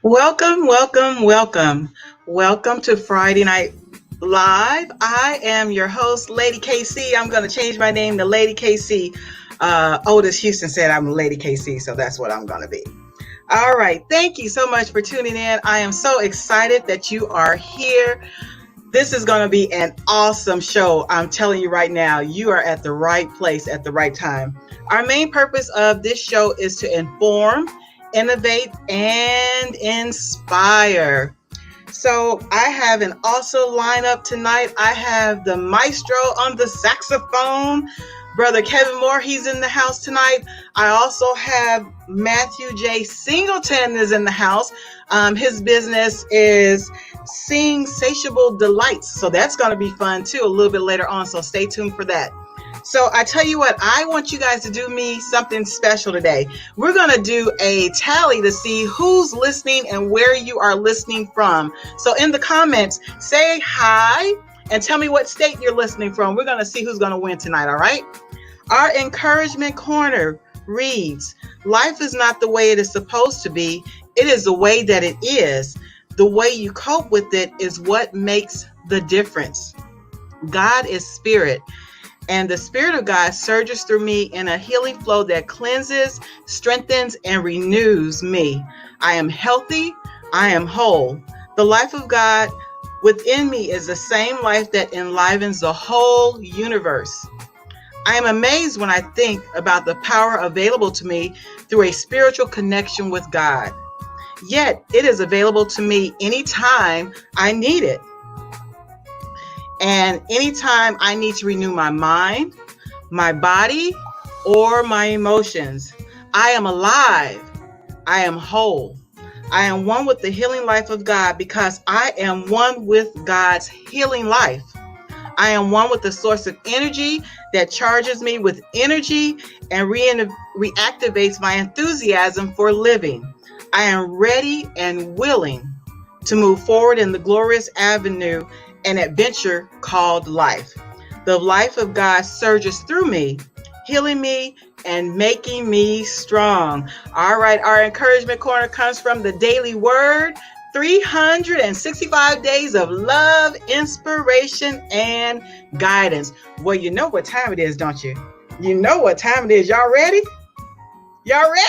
Welcome, welcome, welcome. Welcome to Friday Night Live. I am your host, Lady KC. I'm going to change my name to Lady KC. Otis Houston said I'm Lady KC, so that's what I'm going to be. All right. Thank you so much for tuning in. I am so excited that you are here. This is going to be an awesome show. I'm telling you right now, you are at the right place at the right time. Our main purpose of this show is to inform, innovate, and inspire. So I have an awesome lineup tonight. I have the maestro on the saxophone, Brother Kevin Moore. He's in the house tonight. I also have Matthew J. Singleton is in the house. His business is Satiable Delights. So that's going to be fun too a little bit later on. So stay tuned for that. So I tell you what, I want you guys to do me something special today. We're going to do a tally to see who's listening and where you are listening from. So in the comments, say hi and tell me what state you're listening from. We're going to see who's going to win tonight, all right? Our encouragement corner reads, life is not the way it is supposed to be. It is the way that it is. The way you cope with it is what makes the difference. God is spirit. And the Spirit of God surges through me in a healing flow that cleanses, strengthens, and renews me. I am healthy. I am whole. The life of God within me is the same life that enlivens the whole universe. I am amazed when I think about the power available to me through a spiritual connection with God. Yet, it is available to me anytime I need it. And anytime I need to renew my mind, my body, or my emotions, I am alive. I am whole. I am one with the healing life of God because I am one with God's healing life. I am one with the source of energy that charges me with energy and reactivates my enthusiasm for living. I am ready and willing to move forward in the glorious avenue an adventure called life. The life of God surges through me, healing me and making me strong. All right, our encouragement corner comes from the Daily Word, 365 days of love, inspiration, and guidance. Well, you know what time it is, don't you? You know what time it is. Y'all ready? Y'all ready?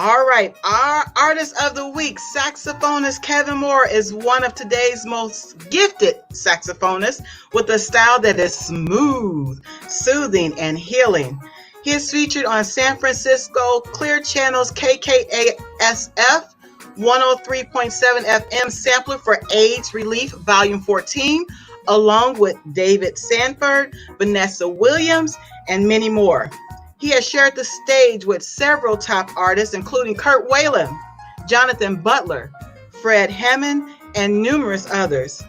All right, our artist of the week, saxophonist Kevin Moore, is one of today's most gifted saxophonists with a style that is smooth, soothing, and healing. He is featured on San Francisco Clear Channel's KKASF 103.7 FM Sampler for AIDS Relief, Volume 14, along with David Sanford, Vanessa Williams, and many more. He has shared the stage with several top artists, including Kurt Whalen, Jonathan Butler, Fred Hammond, and numerous others.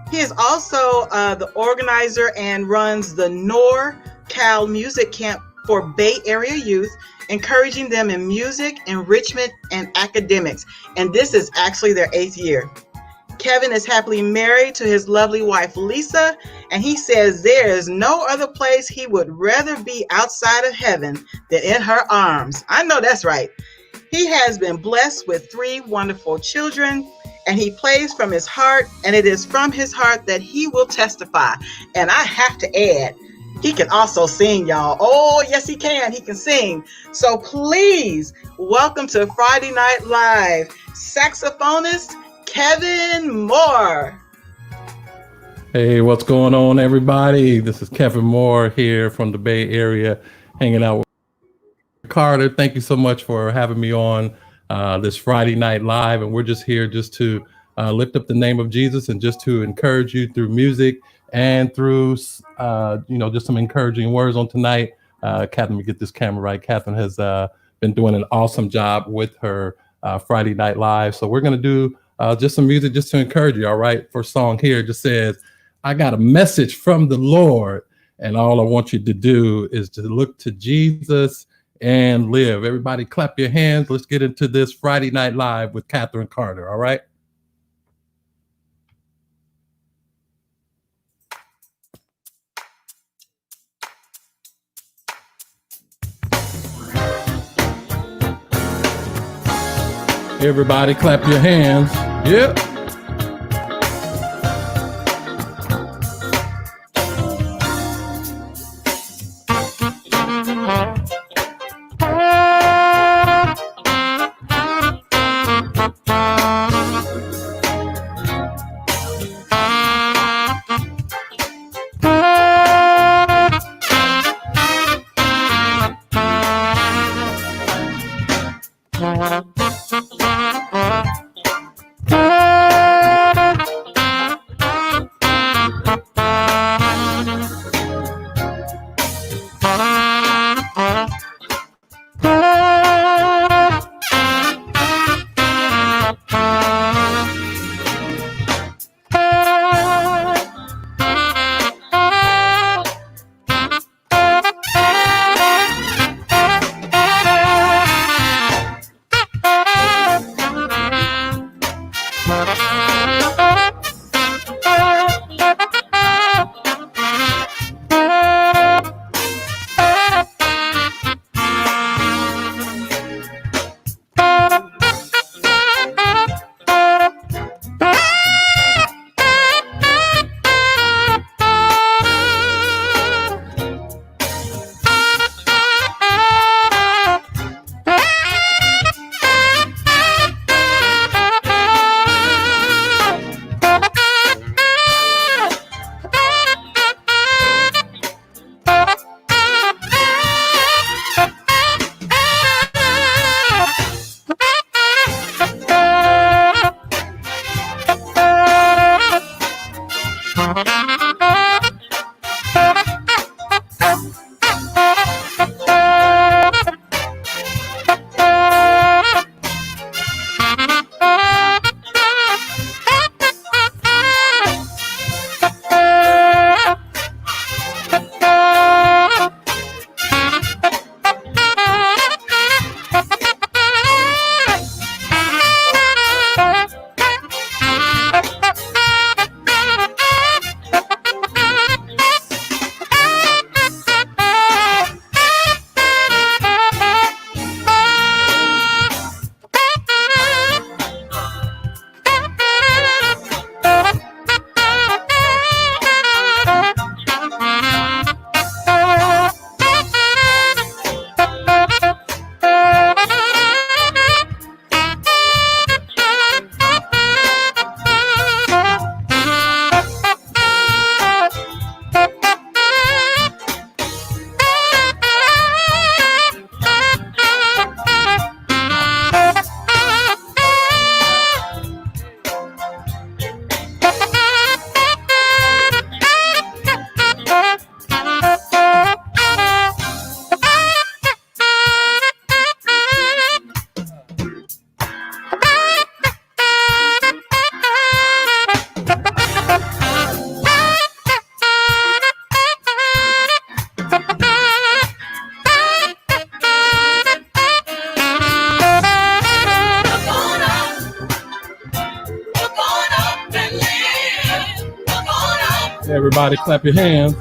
He is also the organizer and runs the NorCal Music Camp for Bay Area youth, encouraging them in music, enrichment, and academics. And this is actually their 8th year. Kevin is happily married to his lovely wife, Lisa, and he says there is no other place he would rather be outside of heaven than in her arms. I know that's right. He has been blessed with 3 wonderful children, and he plays from his heart, and it is from his heart that he will testify. And I have to add, he can also sing, y'all. Oh, yes, he can. He can sing. So please welcome to Friday Night Live, saxophonist Kevin Moore. Hey, what's going on, everybody? This is Kevin Moore here from the Bay Area, hanging out with Carter. Thank you so much for having me on this Friday Night Live. And we're just here just to lift up the name of Jesus and just to encourage you through music and through, just some encouraging words on tonight. Catherine, let me get this camera right. Catherine has been doing an awesome job with her Friday Night Live. So we're going to do just some music just to encourage you. All right. First song here just says, I got a message from the Lord. And all I want you to do is to look to Jesus and live. Everybody clap your hands. Let's get into this Friday Night Live with Catherine Carter. All right. Everybody clap your hands. Yep. Everybody clap your hands.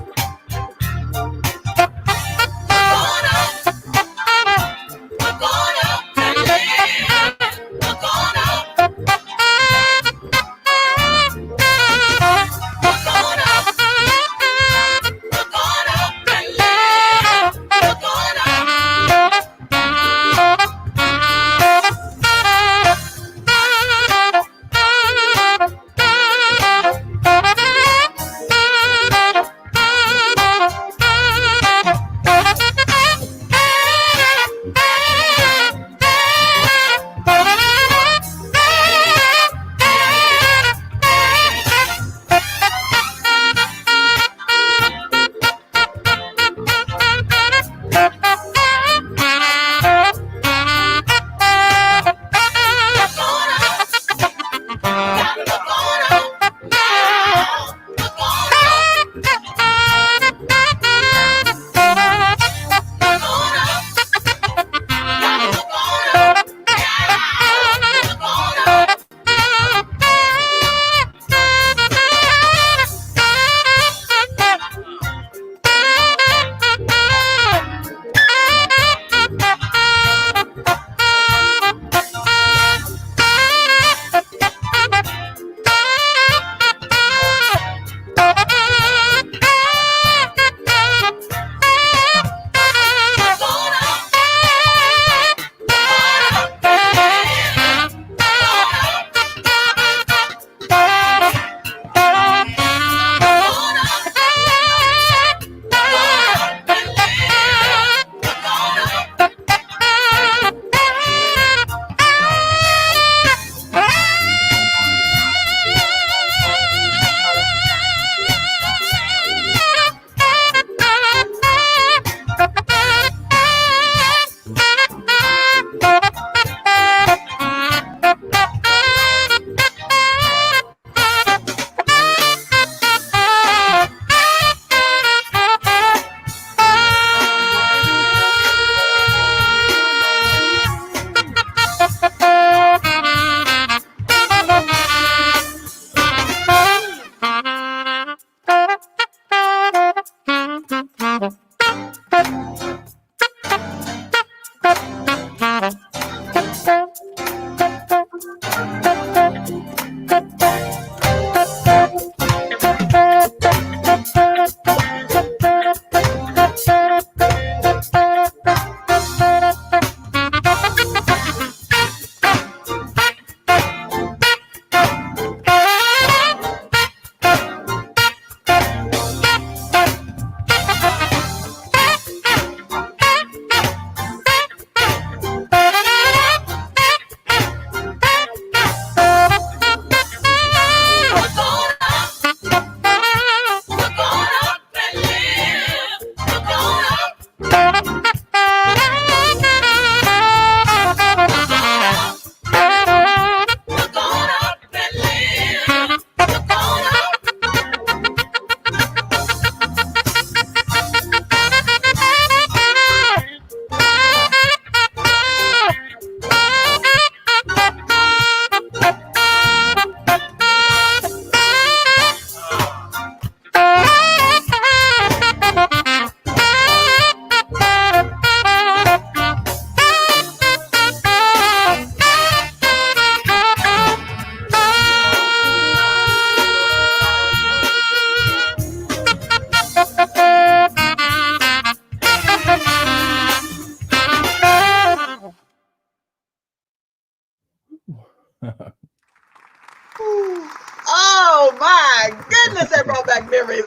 Oh my goodness, that brought back memories.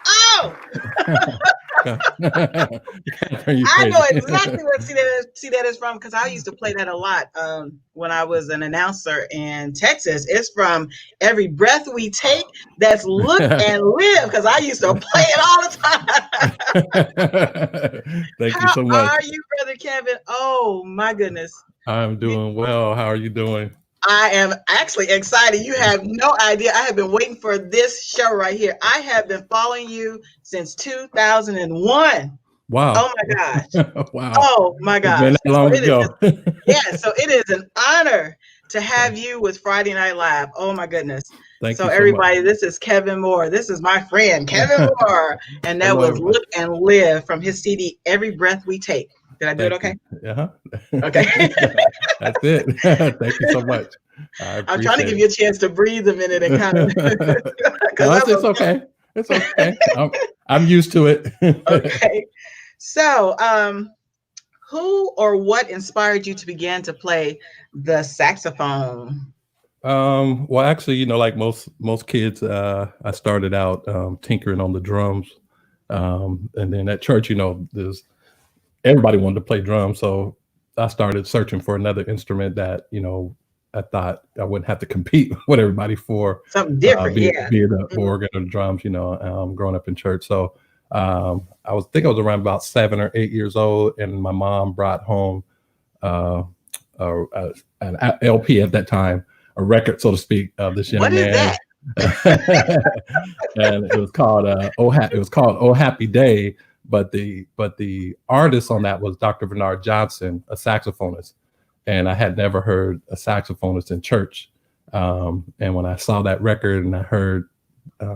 Oh, I know exactly where see that is from, because I used to play that a lot when I was an announcer in Texas. It's from Every Breath We Take. That's Look and Live, because I used to play it all the time. Thank you How so much. are you, Brother Kevin? Oh my goodness. I'm doing well. How are you doing? I am actually excited. You have no idea. I have been waiting for this show right here. I have been following you since 2001. Wow. Oh my gosh. Wow. Oh my It's been gosh. that long ago. So it is an honor to have you with Friday Night Live. Oh my goodness. Thank So you so everybody, much. this is Kevin Moore. This is my friend, Kevin Moore. And that Hello, was everybody. Look and Live from his CD, Every Breath We Take. Did I do it okay? Uh-huh. Okay. That's it. Thank you so much. I appreciate I'm trying to give you a chance to breathe a minute and kind of, no, it's okay. It's okay. I'm used to it. Okay. So, who or what inspired you to begin to play the saxophone? Well, actually, like most kids, I started out tinkering on the drums, and then at church, there's everybody wanted to play drums, so I started searching for another instrument that I thought I wouldn't have to compete with everybody for, Something different, be yeah. it the organ or drums. Growing up in church, so I was around about 7 or 8 years old, and my mom brought home uh, an LP at that time, a record, so to speak, of this young What is man. And it was called Oh Happy Day, but the artist on that was Dr. Bernard Johnson, a saxophonist, and I had never heard a saxophonist in church. And when I saw that record and I heard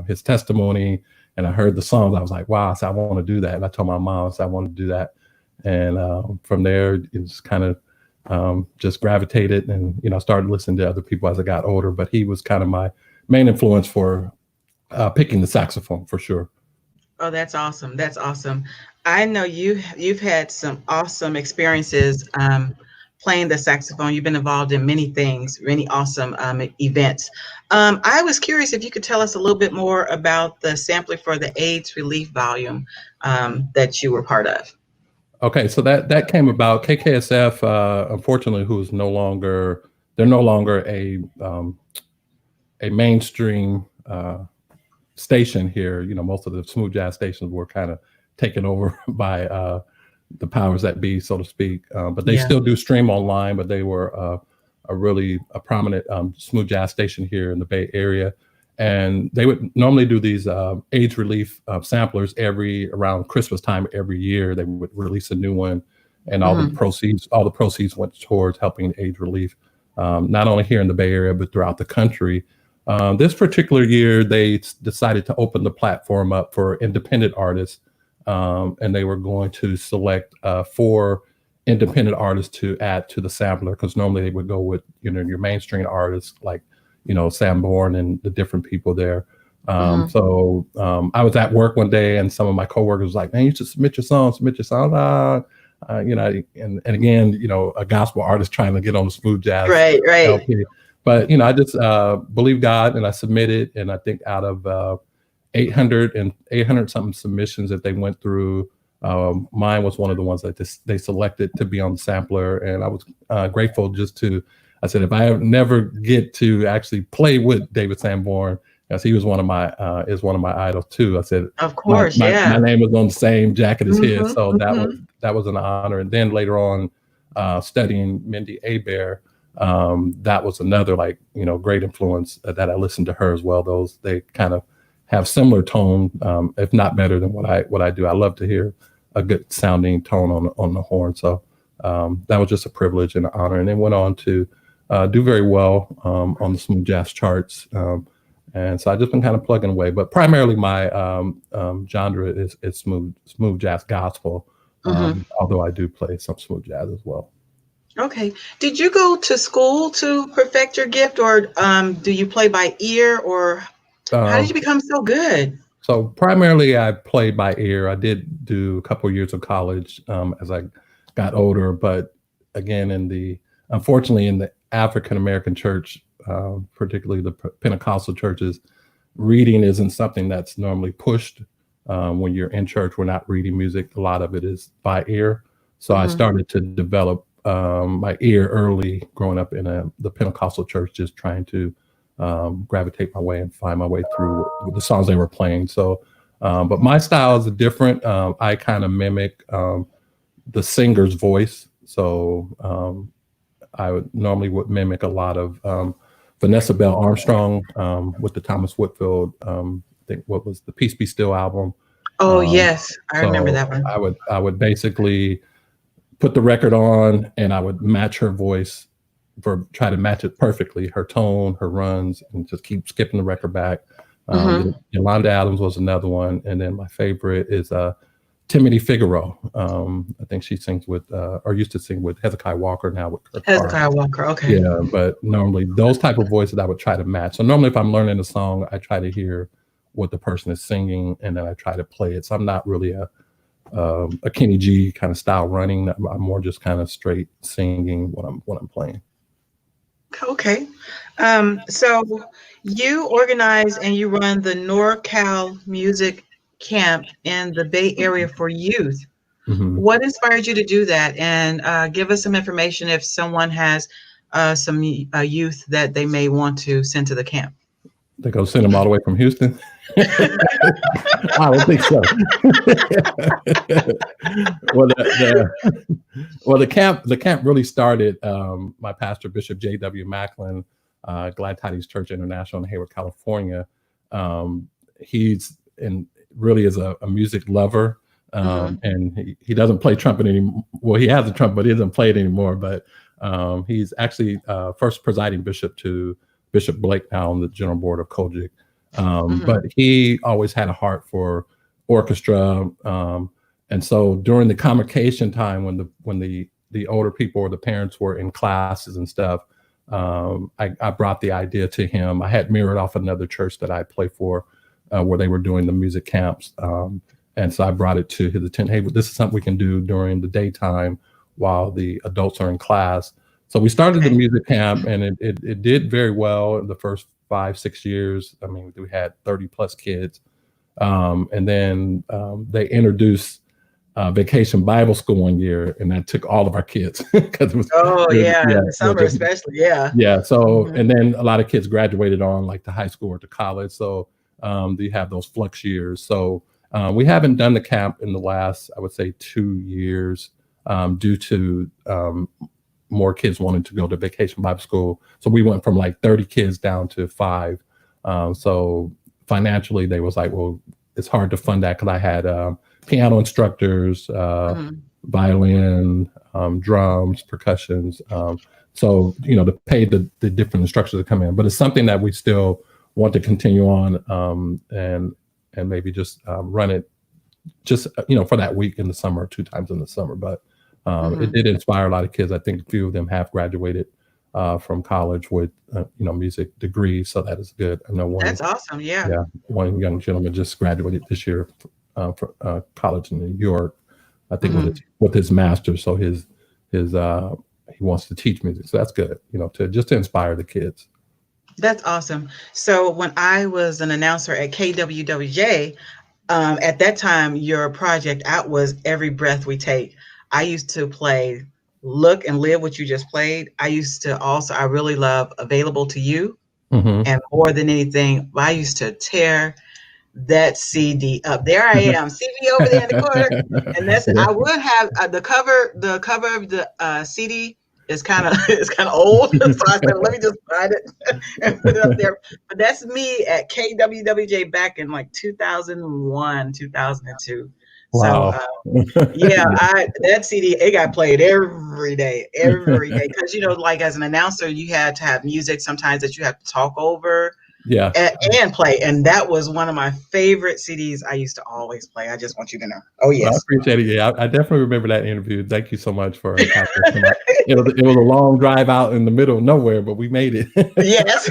his testimony and I heard the songs, I was like, wow, I want to do that. And I told my mom, I want to do that. And from there, it's kind of just gravitated, and started listening to other people as I got older. But he was kind of my main influence for picking the saxophone, for sure. Oh, that's awesome. That's awesome. I know you've had some awesome experiences playing the saxophone. You've been involved in many things, many awesome events. I was curious if you could tell us a little bit more about the sampler for the AIDS relief volume that you were part of. Okay, so that came about. KKSF, unfortunately, they're no longer a mainstream station here. Most of the smooth jazz stations were kind of taken over by the powers that be, so to speak. But they still do stream online. But they were a prominent smooth jazz station here in the Bay Area. And they would normally do these AIDS relief samplers around Christmas time every year. They would release a new one, and all the proceeds went towards helping AIDS relief, not only here in the Bay Area but throughout the country. This particular year, they decided to open the platform up for independent artists, and they were going to select 4 independent artists to add to the sampler, because normally they would go with your mainstream artists like Sanborn and the different people there. So I was at work one day, and some of my coworkers was like, "Man, you should submit your song." And again, a gospel artist trying to get on the smooth jazz Right. LP. But I just believe God, and I submitted. And I think out of 800 something submissions that they went through, mine was one of the ones that they selected to be on the sampler. And I was grateful I said, if I never get to actually play with David Sanborn, because he was one of my idols too. I said, of course, my name was on the same jacket as his, so that was an honor. And then later on, studying Mindy Abair, that was another great influence that I listened to her as well. They kind of have similar tone, if not better than what I do. I love to hear a good sounding tone on the horn. So that was just a privilege and an honor. And then went on to do very well on the smooth jazz charts. And so I've just been kind of plugging away, but primarily my genre is smooth jazz gospel, although I do play some smooth jazz as well. Okay. Did you go to school to perfect your gift, or do you play by ear, or how did you become so good? So primarily I played by ear. I did do a couple of years of college as I got older, but again, in the unfortunately, in the African American church, particularly the Pentecostal churches, reading isn't something that's normally pushed. When you're in church, we're not reading music. A lot of it is by ear. So I started to develop my ear early, growing up in the Pentecostal church, just trying to gravitate my way and find my way through the songs they were playing. So, but my style is different. I kind of mimic the singer's voice. So I would mimic a lot of Vanessa Bell Armstrong with the Thomas Whitfield. I think what was the Peace Be Still album. Oh yes, I remember that one. I would basically put the record on and I would match her voice, try to match it perfectly, her tone, her runs, and just keep skipping the record back. Yolanda Adams was another one, and then my favorite is Timothy Figaro. I think she sings with, or used to sing with Hezekiah Walker, now with Kirk Hezekiah Walker, okay. Yeah, but normally those type of voices I would try to match. So normally if I'm learning a song, I try to hear what the person is singing, and then I try to play it. So I'm not really a Kenny G kind of style running. I'm more just kind of straight singing what I'm playing. Okay. So you organize and you run the NorCal Music Camp in the Bay Area for youth. What inspired you to do that? And give us some information if someone has some youth that they may want to send to the camp. They go send them all the way from Houston? I don't think so. The camp really started. My pastor, Bishop J.W. Macklin, Glad Tidings Church International in Hayward, California. He's really is a music lover, and he doesn't play trumpet anymore. Well, he has a trumpet, but he doesn't play it anymore. But he's actually first presiding bishop to Bishop Blake now on the General Board of Kojic. But he always had a heart for orchestra. And so during the convocation time, when the older people or the parents were in classes and stuff, I brought the idea to him. I had mirrored off another church that I play for, where they were doing the music camps. And so I brought it to his attention. Hey, this is something we can do during the daytime while the adults are in class. So we started the music camp, and it did very well in the first 5-6 years. I mean, we had 30 plus kids. And then they introduced Vacation Bible School one year, and that took all of our kids. It was, the summer especially, Yeah, so, and then a lot of kids graduated on like to high school or to college. So you have those flux years. So we haven't done the camp in the last, I would say, 2 years due to more kids wanting to go to Vacation Bible School. So we went from like 30 kids down to 5. So financially, they was like, well, it's hard to fund that because I had piano instructors, violin, drums, percussions. So, to pay the different instructors that come in. But it's something that we still want to continue on and maybe just run it just, for that week in the summer, 2 times in the summer. But it did inspire a lot of kids. I think a few of them have graduated from college with, music degrees. So that is good. I know one. That's awesome. Yeah. One young gentleman just graduated this year from college in New York, I think with his master's. So he wants to teach music. So that's good, to inspire the kids. That's awesome. So when I was an announcer at KWWJ, at that time, your project out was Every Breath We Take. I used to play Look and Live, what you just played. I really love Available to You. And more than anything, I used to tear that CD up. There I am, CD over there in the corner. And I would have the cover of the CD is kind of old. So I said, let me just find it and put it up there. But that's me at KWWJ back in like 2001, 2002. Wow. So that CD, it got played every day because like as an announcer, you had to have music sometimes that you have to talk over and play, and that was one of my favorite CDs I used to always play. I just want you to know. Oh yes. Well, I appreciate it. Yeah, I definitely remember that interview. Thank you so much for it was a long drive out in the middle of nowhere, but we made it. Yes.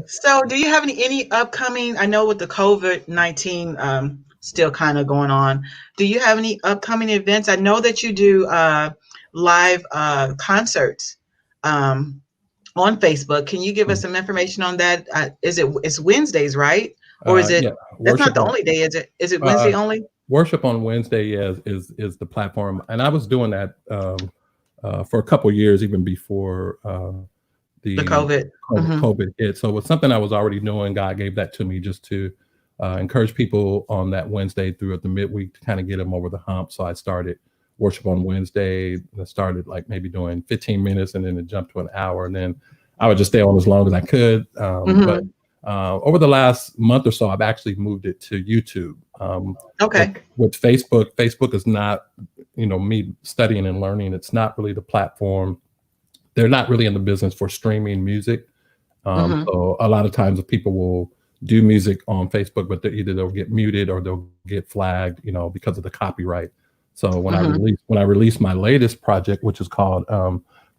So do you have any upcoming, I know with the COVID-19 still kind of going on, do you have any upcoming events? I know that you do live concerts on Facebook. Can you give us some information on that? It's Wednesdays, right? Or is it? Yeah, That's not worship the on only day, is it? Is it Wednesday only? worship on Wednesday. Yeah, is the platform, and I was doing that for a couple years, even before The the COVID. Mm-hmm. COVID hit. So it was something I was already doing. God gave that to me just to encourage people on that Wednesday throughout the midweek to kind of get them over the hump. So I started worship on Wednesday. I started like maybe doing 15 minutes, and then it jumped to an hour, and then I would just stay on as long as I could. But over the last month or so, I've actually moved it to YouTube. Okay. With Facebook, Facebook is not, me studying and learning. It's not really the platform. They're not really in the business for streaming music. So a lot of times people will do music on Facebook, but they'll get muted or they'll get flagged, because of the copyright. So when I released my latest project, which is called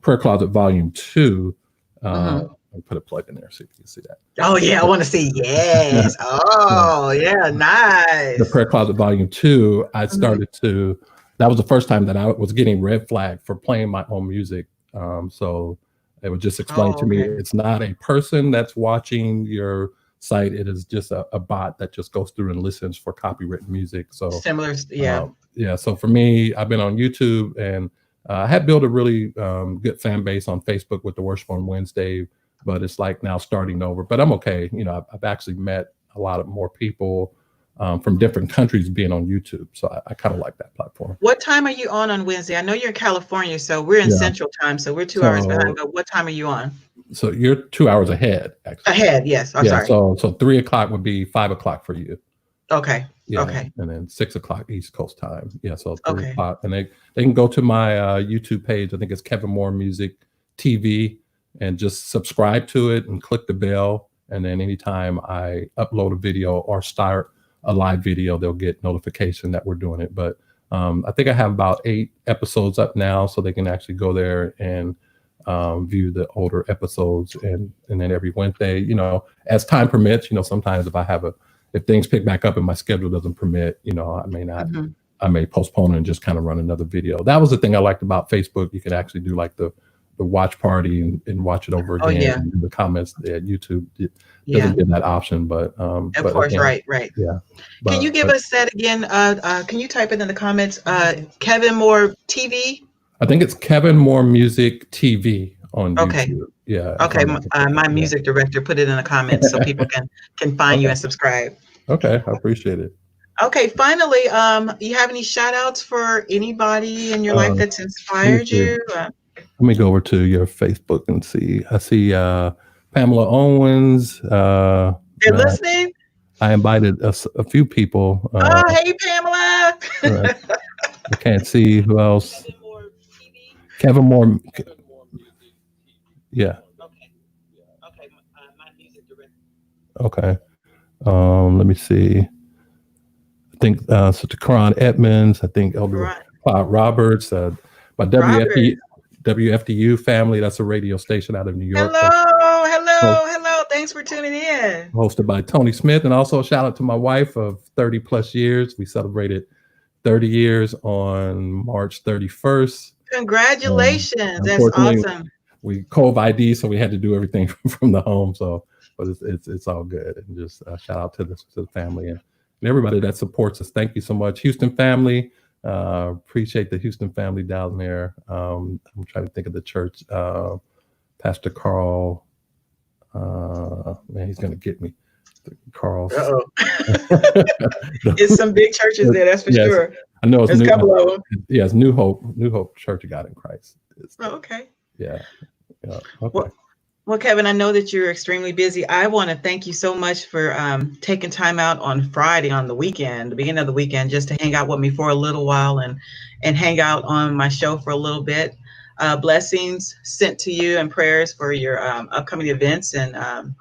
Prayer Closet Volume 2, I'll put a plug in there so you can see that. Oh yeah, I want to see. Yes. Oh yeah, nice. The Prayer Closet Volume 2, I started to. That was the first time that I was getting red flagged for playing my own music. So it would just explain to me it's not a person that's watching your site. It is just a bot that just goes through and listens for copywritten music. So similar, yeah. So for me, I've been on YouTube, and I had built a really good fan base on Facebook with the Worship on Wednesday, but it's like now starting over. But I'm okay. I've actually met a lot of more people from different countries being on YouTube. So I kind of like that platform. What time are you on Wednesday? I know you're in California, so we're in Central Time, so we're 2 hours behind. But what time are you on? So you're 2 hours ahead, actually. Ahead, yes. I'm sorry. So 3 o'clock would be 5 o'clock for you. Okay. Yeah, okay. And then 6 o'clock East Coast time. Yeah, so 3 o'clock. And they can go to my YouTube page. I think it's Kevin Moore Music TV, and just subscribe to it and click the bell. And then anytime I upload a video or start a live video, they'll get notification that we're doing it. But I think I have about 8 episodes up now, so they can actually go there and view the older episodes. And then every Wednesday, as time permits, sometimes if things pick back up and my schedule doesn't permit, I may not, I may postpone and just kind of run another video. That was the thing I liked about Facebook. You could actually do like the watch party and watch it over again. And the comments at YouTube doesn't give that option, but of course, again, right. Yeah. Can you give us that again? Can you type it in the comments? Kevin Moore TV. I think it's Kevin Moore Music TV on YouTube. Yeah. Okay. My music director put it in the comments so people can find you and subscribe. Okay, I appreciate it. Okay, finally, you have any shout outs for anybody in your life that's inspired you? Let me go over to your Facebook and see. I see Pamela Owens. They're listening? I invited a few people. Hey, Pamela. I can't see who else. Kevin Moore. Yeah. Okay. My music director. Okay. Let me see. I think so. To Karan Edmonds. I think Elder Roberts. My WFDU family. That's a radio station out of New York. Hello. Thanks for tuning in. Hosted by Tony Smith, and also shout out to my wife of 30 plus years. We celebrated 30 years on March 31st. Congratulations. That's awesome. We COVID ID, so we had to do everything from the home. So, but it's all good. And just shout out to the family and everybody that supports us. Thank you so much, Houston family. Appreciate the Houston family down there. I'm trying to think of the church. Pastor Carl. Man, he's gonna get me. Carl. It's some big churches there, that's for sure. I know there's a couple of them. Yeah, it's New Hope Church of God in Christ. Okay. Yeah. Okay. Well, Kevin, I know that you're extremely busy. I want to thank you so much for taking time out on Friday, on the weekend, the beginning of the weekend, just to hang out with me for a little while and hang out on my show for a little bit. Blessings sent to you and prayers for your upcoming events and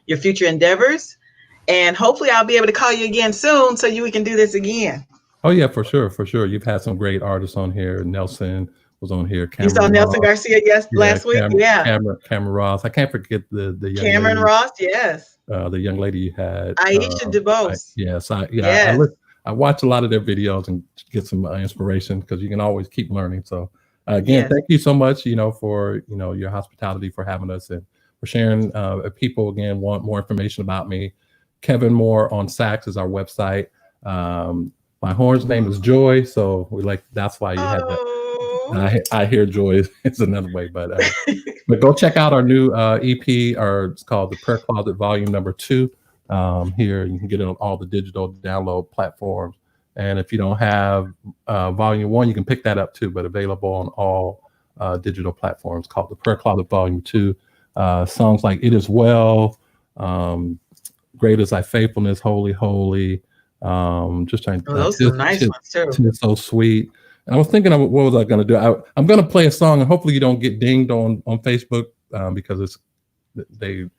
your future endeavors. And hopefully I'll be able to call you again soon so we can do this again. Oh, yeah, for sure. You've had some great artists on here. Nelson was on here. You saw Nelson Garcia last week? Cameron Ross. I can't forget the young Cameron lady. Ross, yes. The young lady you had. Aisha DeVos. Yes. Yes. I watch a lot of their videos and get some inspiration because you can always keep learning. So Again, Yes. thank you so much, for, your hospitality, for having us, and for sharing. If people, again, want more information about me, Kevin Moore on sax is our website. My horn's name is Joy, so that's why you had that. Oh. I hear Joy is another way, but go check out our new EP, or it's called The Prayer Closet Volume Number 2. Here, you can get it on all the digital download platforms. And if you don't have Volume 1, you can pick that up too, but available on all digital platforms, called The Prayer Closet Volume 2. Songs like It Is Well, Great Is Thy Faithfulness, Holy, Holy. Just trying to, Those are some nice ones too. Tis So Sweet. And I was thinking, of what was I going to do? I'm going to play a song, and hopefully you don't get dinged on Facebook, because you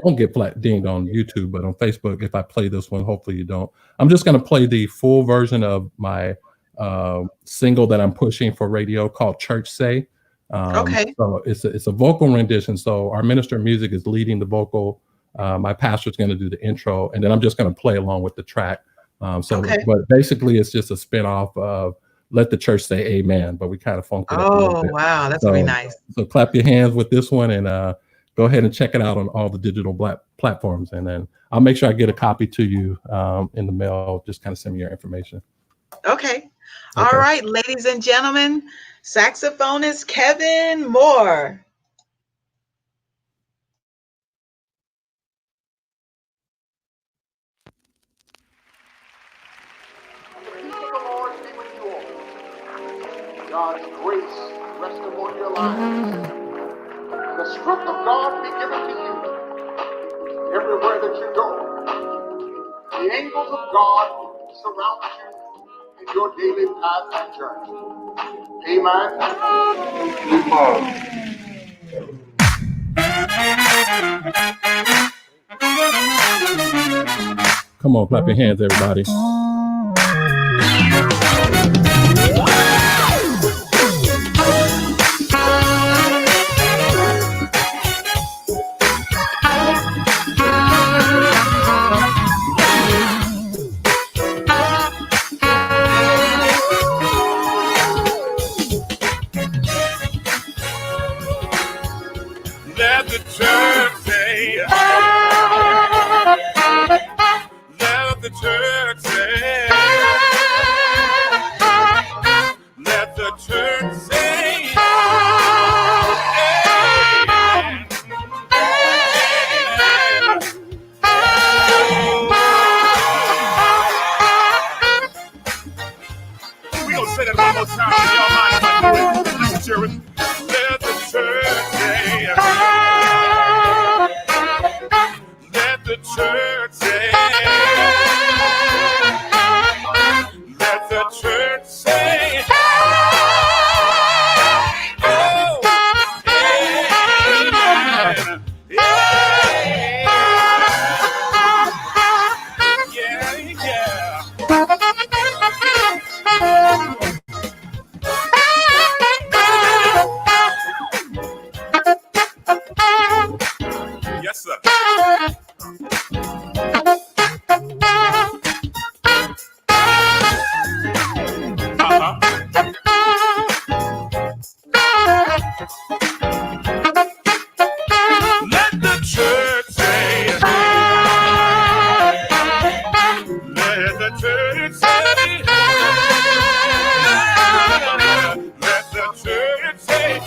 won't get dinged on YouTube, but on Facebook, if I play this one, hopefully you don't. I'm just going to play the full version of my single that I'm pushing for radio, called Church Say. Okay. So it's a vocal rendition. So our minister of music is leading the vocal. My pastor's going to do the intro, and then I'm just going to play along with the track. Okay. But basically, it's just a spinoff of Let the Church Say Amen, but we kind of funked it up a little bit. Wow, that's gonna be nice. So clap your hands with this one, and go ahead and check it out on all the digital platforms. And then I'll make sure I get a copy to you in the mail. Just kind of send me your information. Okay. All right, ladies and gentlemen, saxophonist Kevin Moore. God's grace rest upon your lives. The strength of God be given to you everywhere that you go. The angels of God surround you in your daily path and journey. Amen. Come on, clap your hands, everybody. Let the church say, let the church say, let the church say, amen. We gonna say that one more time. Y'all mind if I do it? Listen, children. Let the church say, let the church say, let the church say, oh, amen. Yes, sir. Let the church say, let the church say, let the church say,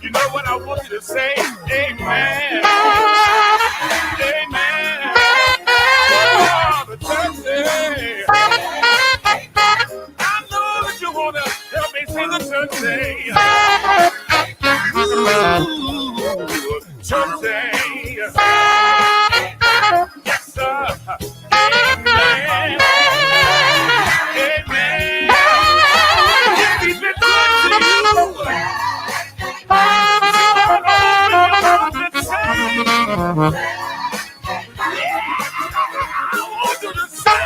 You know what I want you to say? Amen. Amen. Oh, the church say. I know that you want to help me sing the church say. Ooh, church say. Yes, sir. Amen. Amen. If he's been good to you, you ought to open your mouth and say, I want you to say,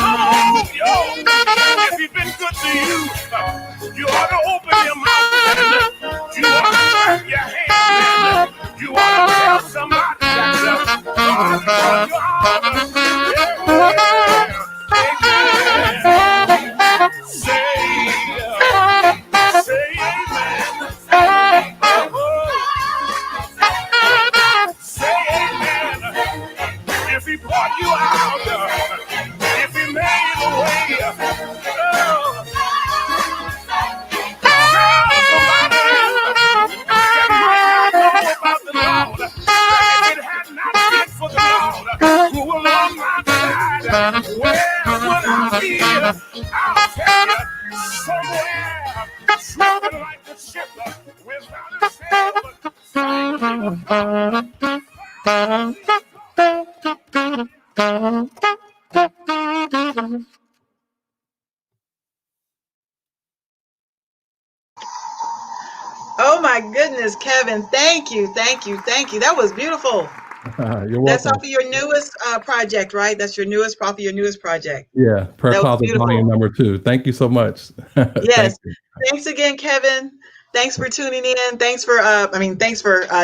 come on, yo. If he's been good to you, you ought to open your mouth and you ought to clap your hands and you ought to tell somebody that God is on your arm. Say amen. Say amen. If he brought you out, if he made a way, tell somebody that might not know about the Lord. If it had not been for the Lord who was on my side, where would I be? I'll tell you, somewhere, smoking like a ship without a sail. Oh my goodness, Kevin. Thank you. Thank you. Thank you. That was beautiful. You're That's welcome. off of your newest project, right? That's your newest, off of your newest project. Yeah, Prayer That was Closet beautiful. Volume number 2. Thank you so much. Yes. Thank you. Thanks again, Kevin. Thanks for tuning in. Thanks for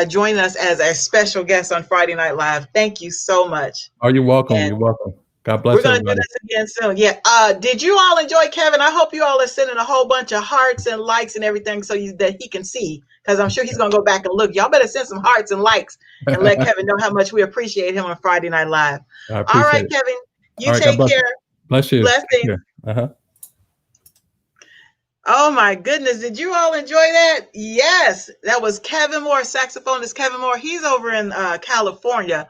joining us as a special guest on Friday Night Live. Thank you so much. Oh, you're welcome. And You're welcome. God we're bless going to do everybody. this again soon. Yeah. Did you all enjoy Kevin? I hope you all are sending a whole bunch of hearts and likes and everything so that he can see, because I'm sure he's going to go back and look. Y'all better send some hearts and likes and let Kevin know how much we appreciate him on Friday Night Live. I All appreciate right, it. Kevin. You All right, God take bless care. you. Bless you. Blessings. Yeah. Uh-huh. Oh my goodness. Did you all enjoy that? Yes. That was Kevin Moore, saxophonist Kevin Moore. He's over in California.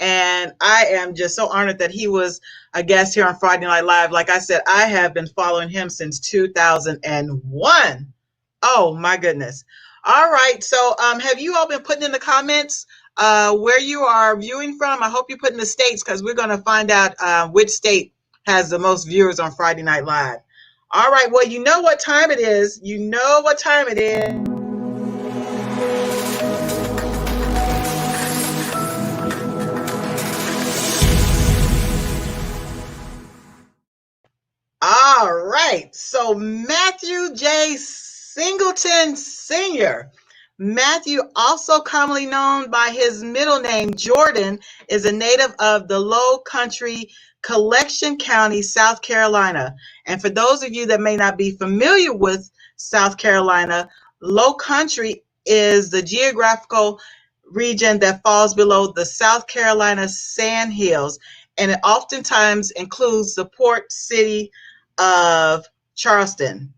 And I am just so honored that he was a guest here on Friday Night Live. Like I said, I have been following him since 2001. Oh my goodness. All right. So have you all been putting in the comments where you are viewing from? I hope you put in the states, because we're going to find out which state has the most viewers on Friday Night Live. All right. Well, you know what time it is. You know what time it is. All right. So Matthew J. Singleton Sr. Matthew, also commonly known by his middle name Jordan, is a native of the Low Country, Collection County, South Carolina. And for those of you that may not be familiar with South Carolina, Low Country is the geographical region that falls below the South Carolina Sandhills, and it oftentimes includes the port city of Charleston.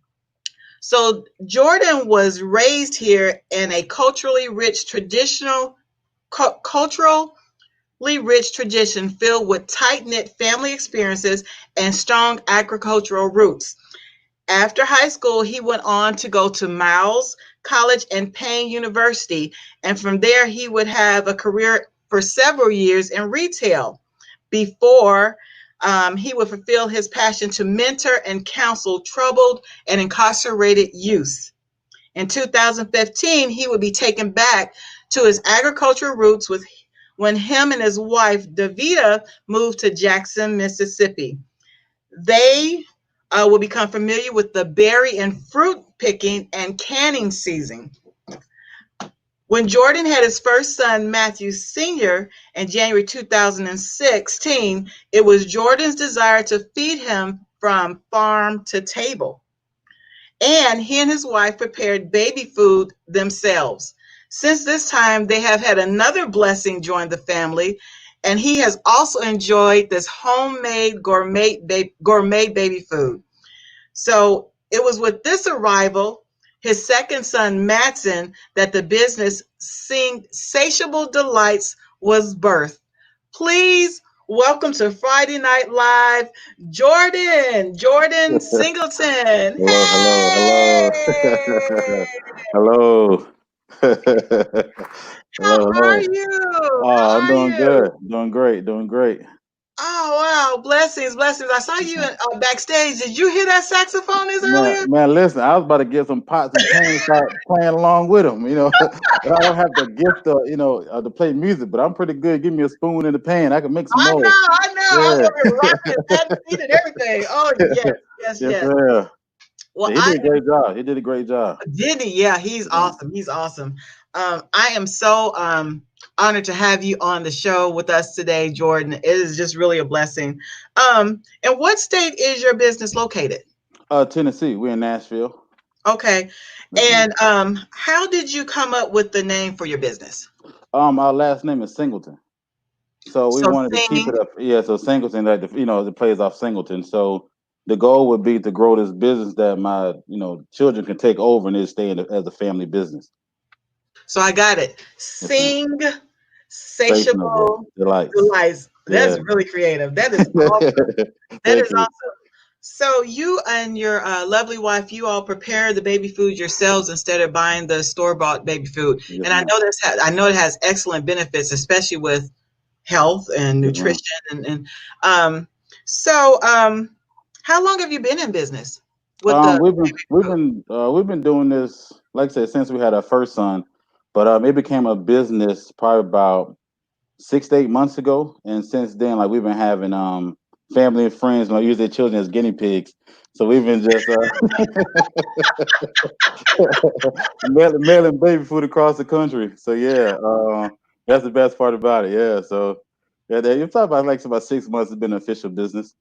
So Jordan was raised here in a culturally rich tradition filled with tight-knit family experiences and strong agricultural roots. After high school, he went on to go to Miles College and Payne University, and from there he would have a career for several years in retail before he would fulfill his passion to mentor and counsel troubled and incarcerated youth. In 2015, he would be taken back to his agricultural roots when him and his wife, Davita, moved to Jackson, Mississippi. They will become familiar with the berry and fruit picking and canning season. When Jordan had his first son, Matthew Sr., in January 2016, it was Jordan's desire to feed him from farm to table. and he and his wife prepared baby food themselves. Since this time, they have had another blessing join the family, and he has also enjoyed this homemade gourmet baby food. So it was with this arrival, his second son, Matson, that the business Satiable Delights was birthed. Please welcome to Friday Night Live, Jordan Singleton. Hello, hello, hello. Hey! Hello. How Hello, are hello. you? How Oh, I'm are doing you? good. Doing great. Doing great. Oh, wow. Blessings, blessings. I saw you backstage. Did you hear that saxophonist Man, earlier? man, listen, I was about to get some pots and pans, start playing along with them, but I don't have the gift to play music, but I'm pretty good. Give me a spoon and a pan. I can make some noise. I know. I was Yeah. over here rocking and patting feet and everything. Oh, yes, yes, Yes, yes. sir. Well, Yeah, he did a great job. He did a great job. did he? Yeah, he's Yeah. awesome. He's awesome. I am so honored to have you on the show with us today, Jordan. It is just really a blessing. In what state is your business located? Tennessee. We're in Nashville. Okay. Yes, ma'am. And how did you come up with the name for your business? Our last name is Singleton. So we So wanted to keep sing. it up. Yeah, so Singleton, like it plays off Singleton. So the goal would be to grow this business that my children can take over and it stay as a family business. So I got it. Yes, ma'am. Sing Fashionable satiable delights. delights. That's Yeah. really creative. That is awesome. That Thank is you. awesome. So you and your lovely wife, you all prepare the baby food yourselves instead of buying the store-bought baby food. Yes, And I ma'am. know I know it has excellent benefits, especially with health and Yes, ma'am. nutrition. And so, how long have you been in business with the We've been baby we've food? been we've been doing this, like I said, since we had our first son, but it became a business probably about 6 to 8 months ago, and since then, like we've been having family and friends, use their children as guinea pigs. So we've been just mailing baby food across the country. So yeah, that's the best part about it. Yeah, so yeah, you're talking about like about 6 months has been official business.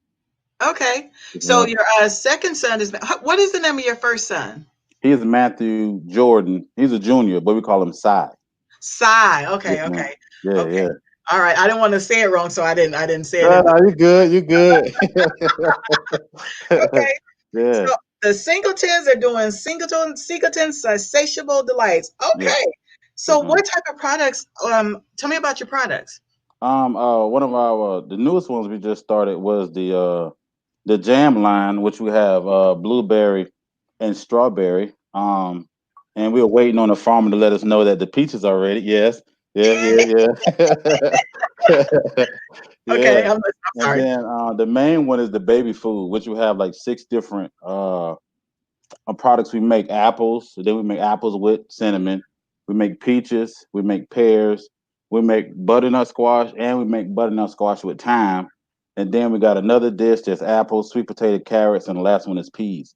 Okay. So Yeah. your second son is, what is the name of your first son? He's Matthew Jordan. He's a junior, but we call him Cy. Cy. Yes, Okay. ma'am. Okay. Yeah, Okay. yeah. All right. I didn't want to say it wrong, so I didn't say it No, in the. no, you good. You good. Okay. Yeah, So the singletons are doing singleton's satiable delights. yeah. Okay. So Yes, ma'am. what type of products? Tell me about your products. One of our the newest ones we just started was the jam line, which we have blueberry and strawberry. And we were waiting on the farmer to let us know that the peaches are ready. Yes, yeah, yeah, yeah, Okay. yeah. I'm And sorry. then the main one is the baby food, which we have like 6 different products. We make apples, then we make apples with cinnamon. We make peaches. We make pears. We make butternut squash, and we make butternut squash with thyme. And then we got another dish that's apples, sweet potato, carrots, and the last one is peas.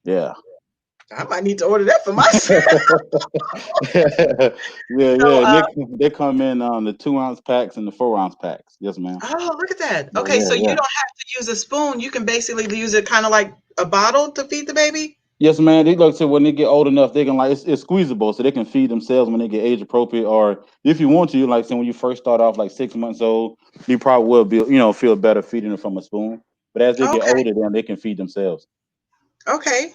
Yeah. I might need to order that for myself. Yeah, So, yeah. And they come in the 2 ounce packs and the 4 ounce packs. Yes, ma'am. oh, look at that. Yeah, Okay, yeah, so you yeah. don't have to use a spoon. You can basically use it kind of like a bottle to feed the baby. Yes, man. They look to when they get old enough, they can it's squeezable, so they can feed themselves when they get age appropriate. Or if you want to, like say when you first start off, like 6 months old, you probably will be, feel better feeding them from a spoon. But as they get Okay, older, then they can feed themselves. okay.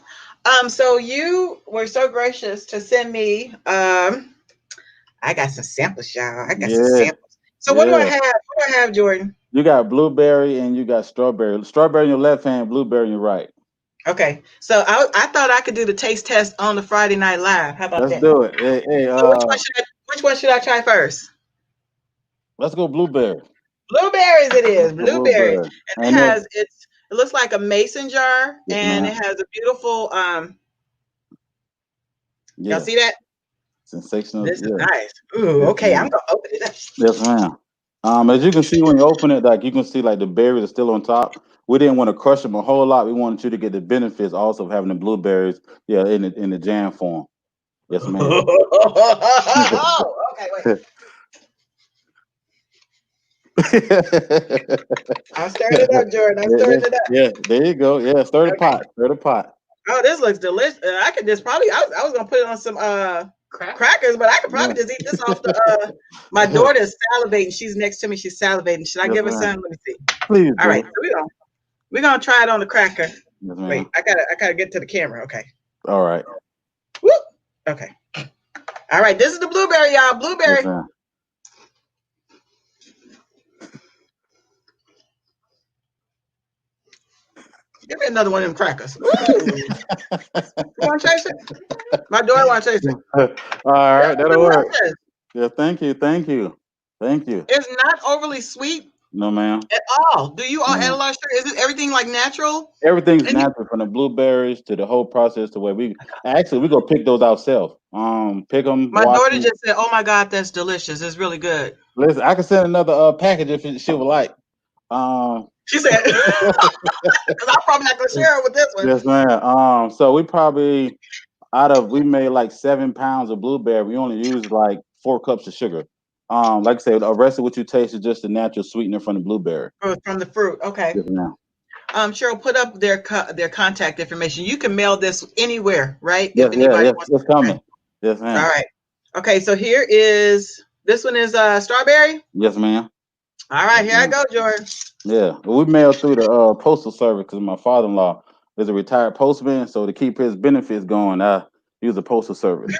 So you were so gracious to send me. I got some samples, y'all. I got some Yeah, samples. So what do I yeah. have? What do I have, Jordan? You got blueberry and you got strawberry. Strawberry in your left hand, blueberry in your right. Okay, so I thought I could do the taste test on the Friday Night Live. How about Let's that? do it. Hey, hey, So which one should I try first? let's go blueberry. Blueberries it is. Let's go Blueberries. blueberry. And And then it looks like a mason jar yes, and ma'am. it has a beautiful y'all Yeah, see that? sensational. This is Yeah, nice. Ooh, yes, okay, I'm ma'am. gonna open it up. Yes, ma'am. As you can see when you open it, like you can see like the berries are still on top. We didn't want to crush them a whole lot. We wanted you to get the benefits also of having the blueberries, yeah, in the jam form. Yes, ma'am. Oh, okay, wait. I'm stirring it up, Jordan. I'm stirring it up. Yeah, there you go. Yeah, stir the Okay. pot. Stir the pot. Oh, this looks delicious. I could just probably. I was gonna put it on some crackers, but I could probably just eat this off the. My daughter is salivating. She's next to me. She's salivating. Should I Yes, give her ma'am. some? Let me see. Please All right, do. so we're gonna try it on the cracker. Yes, ma'am. Wait, I gotta get to the camera. Okay. All right. Whoop. Okay. All right, this is the blueberry, y'all. Blueberry. Yes, ma'am. Give me another one of them crackers. Ooh. You want to taste it? My daughter want to taste it. All right, that'll work. Delicious. Yeah, thank you. It's not overly sweet No, ma'am. at all. Do you all add a No. lot of sugar? Is it everything like natural? Everything's And you, natural from the blueberries to the whole process to where we go pick those ourselves. Pick them, my wash daughter them. just said, "Oh my God, that's delicious. It's really good." Listen, I can send another package if she would like. She said, "Because I'm probably not gonna share it with this one." Yes, ma'am. So we made like 7 pounds of blueberry. We only used like 4 cups of sugar. Like I said, the rest of what you taste is just the natural sweetener from the blueberry. Oh, from the fruit. Okay. Yes, ma'am. Cheryl, put up their contact information. You can mail this anywhere, right? Yes, If anybody yes, wants. it's coming. Okay. Yes, ma'am. All right. Okay, so this one is strawberry. Yes, ma'am. All right, Yes, here I ma'am. go, Jordan. Yeah, we mailed through the postal service because my father-in-law is a retired postman. So to keep his benefits going, I use the postal service.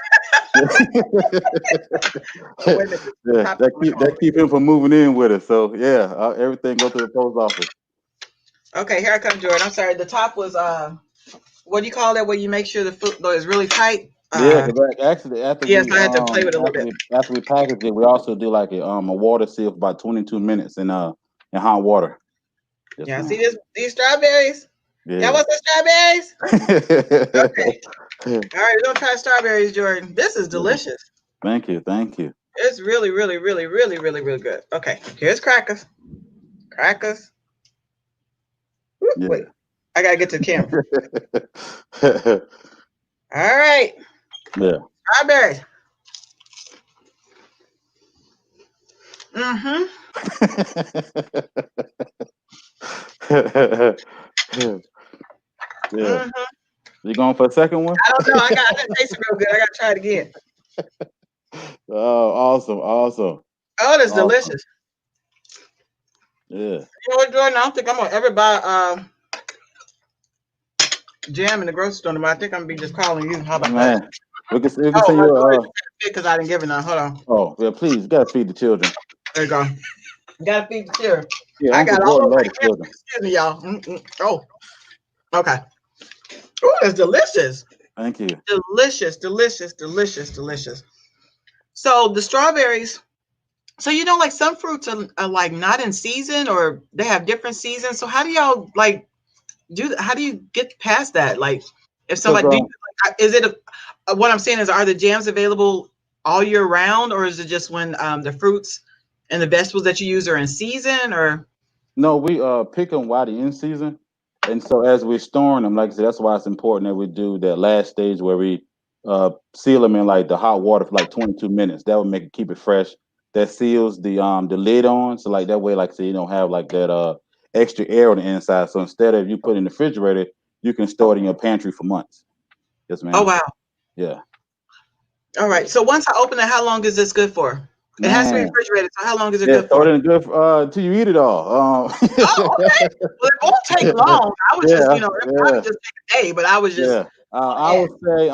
Oh, wait a minute. Yeah, that keep him from moving in with us. So yeah, everything go through the post office. Okay, here I come, Jordan. I'm sorry. The top was what do you call that? Where you make sure the foot is really tight. Yeah, because actually after Yes, I had to play with it a little bit. after we package it, we also do like a water seal for about 22 minutes in hot water. Yes, Yeah, ma'am. see these strawberries? Yeah. Y'all want the strawberries? Okay. All right, we're gonna try strawberries, Jordan. This is delicious. Thank you. It's really, really, really, really, really, really good. Okay, here's crackers. Crackers. Yeah. Wait, I gotta get to the camera. All right. Yeah. Strawberries. Mm-hmm. Yeah. Mm-hmm. You going for a second one? I don't know. I didn't taste it real good. I gotta try it again. Oh, awesome. Oh, that's Awesome. delicious. Yeah. You know what, Jordan? I don't think I'm gonna ever buy jam in the grocery store, but I think I'm gonna be just calling you. How about that? Man, we can send My you daughter because I didn't give her none. Hold on. Oh, yeah, please, you gotta feed the children. There you go. Gotta feed the children. Yeah, I Uncle got all Jordan over my love the children. Excuse me, y'all. Oh, okay. Oh, that's delicious. Thank you. Delicious, delicious, delicious, delicious. So the strawberries. So like some fruits are like not in season or they have different seasons. So how do y'all like how do you get past that? Like if somebody is it what I'm saying is are the jams available all year round or is it just when the fruits and the vegetables that you use are in season or No, we pick them while they're in season, and so as we're storing them, like I said, that's why it's important that we do that last stage where we seal them in like the hot water for like 22 minutes. That would make it keep it fresh. That seals the lid on, so like that way, like I said, you don't have like that extra air on the inside. So instead of you put it in the refrigerator, you can store it in your pantry for months. Yes, ma'am. oh wow. Yeah. All right. So once I open it, how long is this good for? It has to be Man. refrigerated. So how long is it Yeah, good throw for? it in good till you eat it all. Oh, okay. Well, it won't take long. I was just, it probably Yeah, just take a day, but I was just yeah. I would say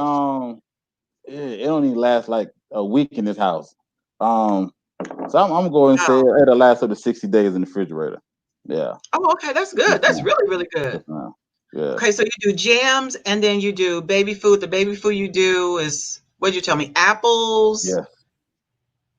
it don't even last like a week in this house. So I'm going to say wow. it'll last up to 60 days in the refrigerator. Yeah. Oh, okay. That's good. That's really, really good. Yes, ma'am. Yeah. Okay, so you do jams and then you do baby food. The baby food you do is what did you tell me? Apples. Yes.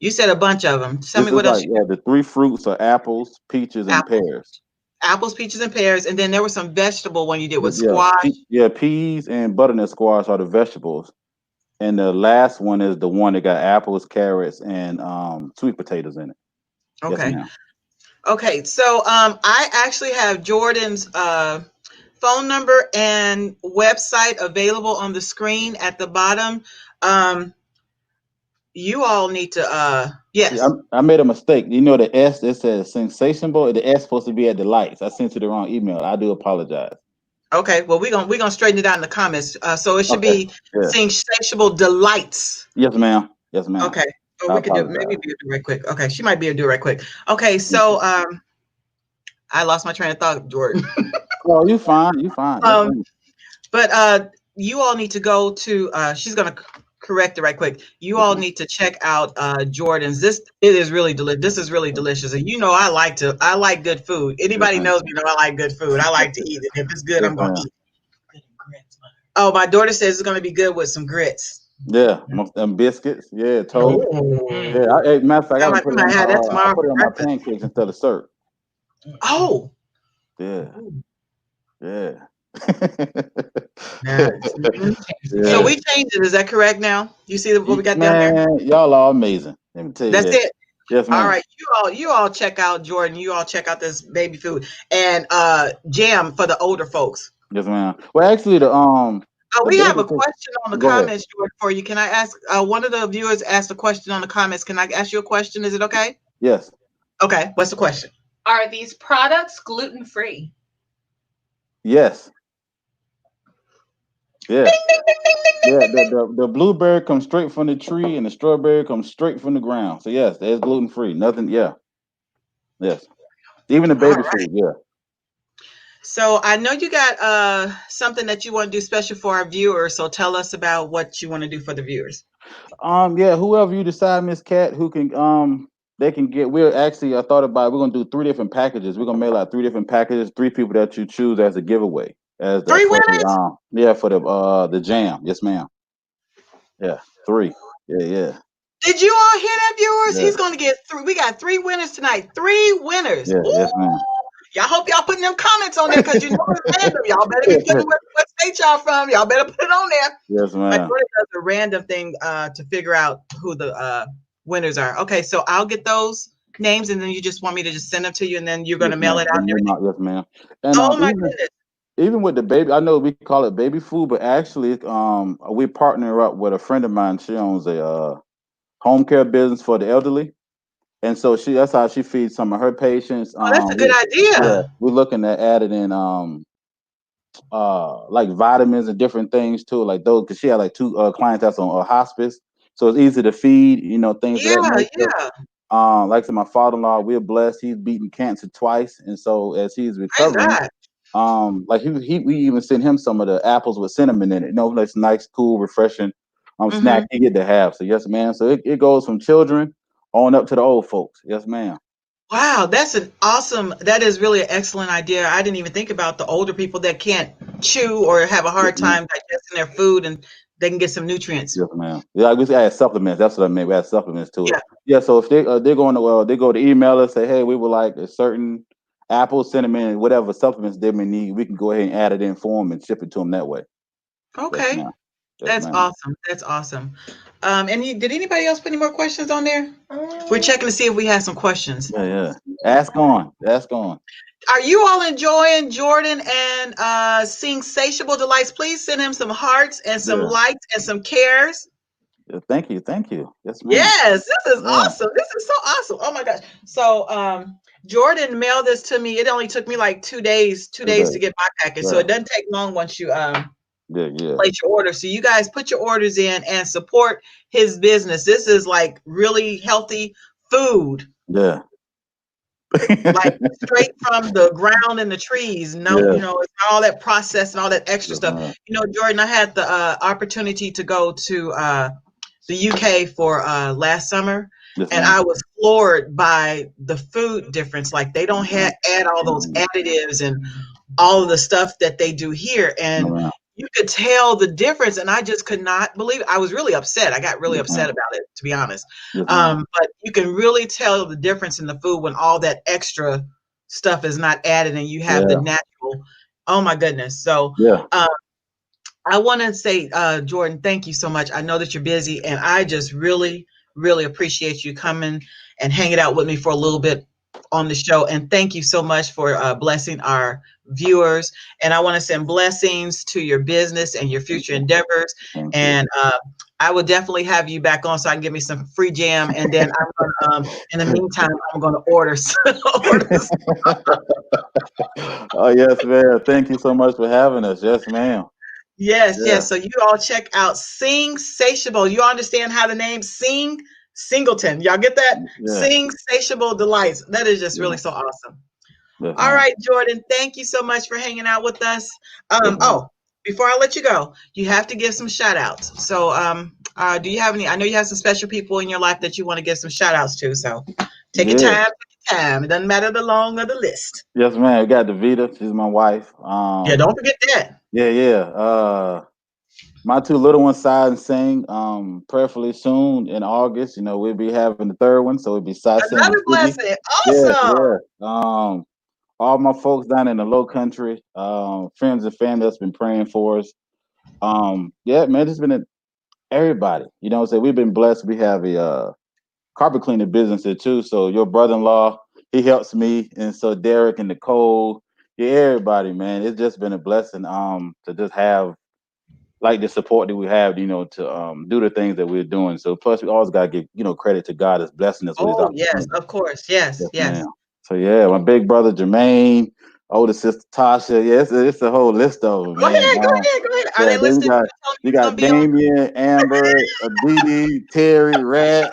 You said a bunch of them. Tell me This what is else like you do. the 3 fruits are apples, peaches, and pears. Apples, peaches, and pears, and then there was some vegetable one you did with Yeah, squash. peas and butternut squash are the vegetables. And the last one is the one that got apples, carrots, and sweet potatoes in it. Yes, Okay. ma'am. Okay, so I actually have Jordan's phone number and website available on the screen at the bottom. You all need to yes. Yeah, I made a mistake. You know the S, it says sensational. The S supposed to be at the lights. I sent you the wrong email. I do apologize. Okay, well we're gonna straighten it out in the comments. So it should Okay. be Yeah. Insatiable Delights. Yes, ma'am. Yes, ma'am. Okay. Or I we could do apologize. maybe do it right quick. Okay, she might be able to do it right quick. Okay, so I lost my train of thought, Jordan. Oh, you fine. You fine. Yes, um, ma'am. but you all need to go to. She's gonna correct it right quick. You Yes, all ma'am. need to check out Jordan's. It is really delicious. This is really delicious, and you know I like good food. Yes, Anybody ma'am. knows me know I like good food. I like to eat it. If it's good, Yes, I'm gonna ma'am. eat. Oh, my daughter says it's gonna be good with some grits. Yeah, them biscuits. Yeah, toast. Oh, Yeah, matter of fact, I I would might, put we it on might my have that I tomorrow put it for on my breakfast. pancakes instead of syrup. Oh, Yeah, yeah. nice. Mhm. So Yeah. we changed it. Is that correct now? You see what we got down there? Man, y'all are amazing. Let me tell you That's that. it. Yes, All ma'am. right, you all check out Jordan. You all check out this baby food and jam for the older folks. Yes, ma'am. Well, actually, the We have baby a food. question on the Go ahead. comments, Jordan, for you. Can I ask? One of the viewers asked a question on the comments. Can I ask you a question? Is it okay? Yes. Okay. What's the question? Are these products gluten-free? Yes. Yeah. Yeah. The blueberry comes straight from the tree, and the strawberry comes straight from the ground. So yes, there's gluten free. Nothing. Yeah. Yes. Even the All baby right. food. Yeah. So I know you got something that you want to do special for our viewers. So tell us about what you want to do for the viewers. Yeah, whoever you decide, Miss Cat, who can they can get we're actually I thought about it, we're gonna do 3 different packages. We're gonna mail out 3 different packages, 3 people that you choose as a giveaway. As the 3 for the winners? for the jam. Yes, ma'am. Yeah. 3. Yeah, yeah. Did you all hear that, viewers? Yeah. He's going to get 3. We got 3 winners tonight. 3 winners. Yeah, Ooh. yes, ma'am. Y'all hope y'all putting them comments on there because you know it's random. Y'all better be putting what state y'all from. Y'all better put it on there. Yes, My ma'am. daughter does a random thing to figure out who the winners are. Okay, so I'll get those names, and then you just want me to just send them to you, and then you're going Yes, to mail ma'am. it out and everything. Yes, ma'am. And Oh my goodness! even with the baby, I know we call it baby food, but actually, we partner up with a friend of mine. She owns a home care business for the elderly, and so that's how she feeds some of her patients. Oh, that's a good Yeah, idea. we're looking at adding in like vitamins and different things too, like those because she had like 2 clients that's on hospice, so it's easy to feed, things of that Yeah, nature. yeah. Like I said, my father-in-law, we're blessed. He's beaten cancer twice, and so as he's Praise recovering, God. like we even sent him some of the apples with cinnamon in it. That's nice, cool, refreshing snack Mm-hmm. he get to have. So yes, ma'am. So it goes from children on up to the old folks. Yes, ma'am. Wow, that is really an excellent idea. I didn't even think about the older people that can't chew or have a Yes, hard ma'am. time digesting their food and they can get some nutrients. Yes, ma'am. Yeah, we add supplements. That's what I meant. We add supplements to it. Yeah. Yeah. So if they're going to they go to email us, say, hey, we would like a certain apple, cinnamon, whatever supplements they may need. We can go ahead and add it in for them and ship it to them that way. Yes, Okay. ma'am. Yes, That's ma'am. awesome. That's awesome. Did anybody else put any more questions on there? We're checking to see if we have some questions. Yeah, yeah. Ask on. Ask on. Are you all enjoying Jordan and Singleton Delights? Please send him some hearts and some Yeah. likes and some cares. Yeah. Thank you. Thank you. Yes, ma'am. Yes, this is Yeah. awesome. This is so awesome. Oh my gosh. So Jordan mailed this to me. It only took me like 2 days to get my package. So Yeah. it doesn't take long once you Yeah. Yeah. place your order. So you guys put your orders in and support his business. This is like really healthy food. Yeah. Like straight from the ground and the trees. No, Yeah. it's not all that processed and all that extra Yes, stuff. ma'am. Jordan, I had the opportunity to go to the UK for last summer, Yes, and ma'am. I was floored by the food difference. Like they don't add all those additives and all of the stuff that they do here, No, and ma'am. you could tell the difference. And I just could not believe it. I was really upset. I got really Yes, upset ma'am. about it, to be honest. Yes, ma'am. But you can really tell the difference in the food when all that extra stuff is not added, and you have the Yeah. natural. Oh my goodness! So Yeah. I want to say, Jordan, thank you so much. I know that you're busy, and I just really, really appreciate you coming and hanging out with me for a little bit on the show. And thank you so much for blessing our viewers. And I want to send blessings to your business and your future endeavors. And I will definitely have you back on so I can give me some free jam. And then I'm gonna, in the meantime, I'm going to order Oh, yes, ma'am. Thank you so much for having us. Yes, ma'am. Yes, Yeah. yes. So you all check out Singleton. You understand how the name Singleton. Y'all get that? Yeah. Singleton Delights. That is just really Yeah. so awesome. Yes, All ma'am. right, Jordan. Thank you so much for hanging out with us. Yes, ma'am. Oh, before I let you go, you have to give some shout outs. So do you have any? I know you have some special people in your life that you want to give some shout outs to. So take your Yeah. time. It doesn't matter the long or the list. Yes, ma'am. We got Davita. She's my wife. Yeah, don't forget that. Yeah. My two little ones, Sai and Sing, prayerfully soon in August. You know, we'll be having the third one, so it'll be Sai, Sing, and Another Siggy. blessing. Yeah, Awesome. yeah. All my folks down in the Low Country, friends and family that's been praying for us. Yeah, man, it's been everybody. You know what I'm saying? We've been blessed. We have a carpet cleaning business here too. So your brother-in-law, he helps me, and so Derek and Nicole, yeah, everybody, man. It's just been a blessing to just have like the support that we have, you know, to do the things that we're doing. So plus we always gotta give, you know, credit to God that's blessing us with his Oh, yes, opportunity. of course. Yes, Yes, yes. ma'am. So yeah, my big brother Jermaine, older sister Tasha, yeah, it's a whole list of them, Go ahead, man. go ahead, go ahead. Are Yeah, they then listening? Tell them we you're gonna got be on. Damien, Amber, Dee, Terry, Rat,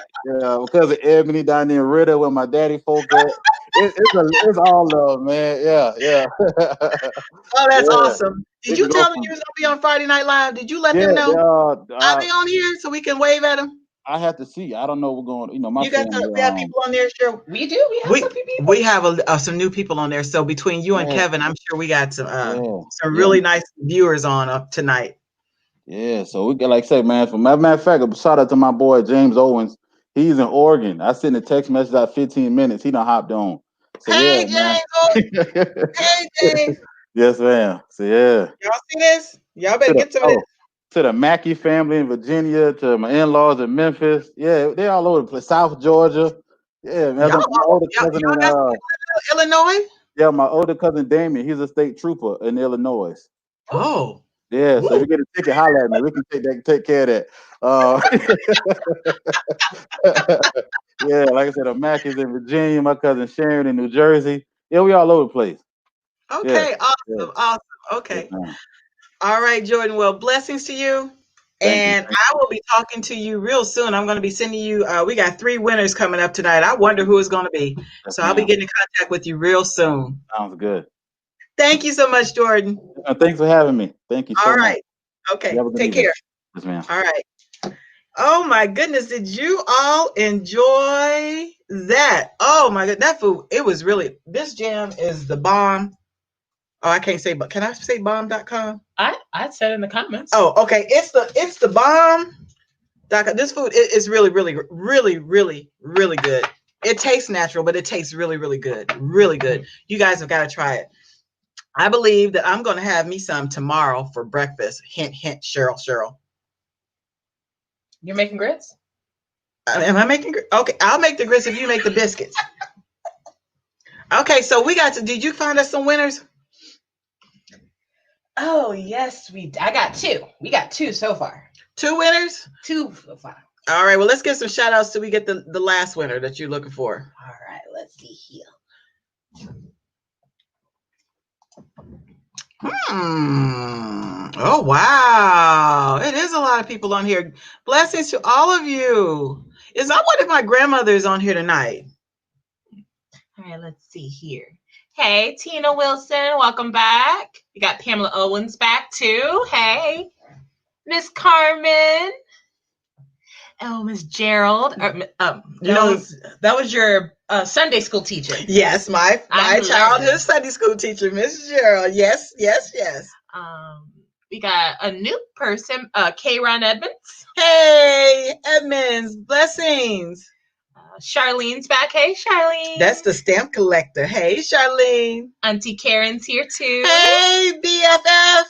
cousin Ebony down there in Ritter where my daddy folk at. It's all love, man. Yeah. Oh, that's Yeah. awesome. Did We can you go tell them from you was gonna be on Friday Night Live? Did you let them yeah, know? Are they on here so we can wave at them? I have to see. I don't know what's going. You know, my You got family. we have people on there, sure. We do. We have some people. We have some new people on there. So between you and Yeah, Kevin, I'm sure we got some yeah. really nice viewers on up tonight. Yeah, so we get like say, man. For matter of fact, a shout out to my boy James Owens. He's in Oregon. I sent a text message out 15 minutes. He done hopped on. So yeah, Hey man. James, oh, hey James. Yes, ma'am. So yeah. Y'all see this? Y'all better To the get some of this. to the Mackey family in Virginia, to my in-laws in Memphis. Yeah, they all over the place. South Georgia. Yeah, man. Y'all, My older y'all cousin in got some people in Illinois? yeah, my older cousin Damien. He's a state trooper in Illinois. Oh. Yeah, so if you get a ticket, holler at me. We can take care of that. Yeah, like I said, Mac is in Virginia. My cousin Sharon in New Jersey. Yeah, we all over the place. Okay, Yeah. awesome. Yes, Okay. ma'am. All right, Jordan. Well, blessings to you. Thank you. And I will be talking to you real soon. I'm going to be sending you, we got 3 winners coming up tonight. I wonder who it's going to be. Yes, So I'll be ma'am. getting in contact with you real soon. Sounds good. Thank you so much, Jordan. Thanks for having me. Thank you so All much. right. You Okay. have a good Take evening. care. Yes, ma'am. All right. Oh my goodness. Did you all enjoy that? Oh my god. That food, it was really, this jam is the bomb. Oh, I can't say, but can I say bomb.com? I said in the comments. Oh, okay. It's the bomb. This food is really, really, really, really, really good. It tastes natural, but it tastes really, really good. Really good. You guys have got to try it. I believe that I'm going to have me some tomorrow for breakfast. Hint, hint, Cheryl. You're making grits? Am I making grits? Okay, I'll make the grits if you make the biscuits. Okay, so did you find us some winners? Oh, yes, I got 2. We got 2 so far. 2 winners? 2 so far. All right, well, let's get some shout outs till we get the last winner that you're looking for. All right, let's see here. Oh, wow. It is a lot of people on here. Blessings to all of you. I wonder if my grandmother is on here tonight. All right, let's see here. Hey, Tina Wilson, welcome back. You got Pamela Owens back too. Hey, Miss Carmen. Oh, Miss Gerald. That was your Sunday school teacher. Yes, my childhood Sunday school teacher, Miss Gerald. Yes. We got a new person, K-Ron Edmonds. Hey, Edmonds, blessings. Charlene's back. Hey, Charlene. That's the stamp collector. Hey, Charlene. Auntie Karen's here too. Hey, BFF.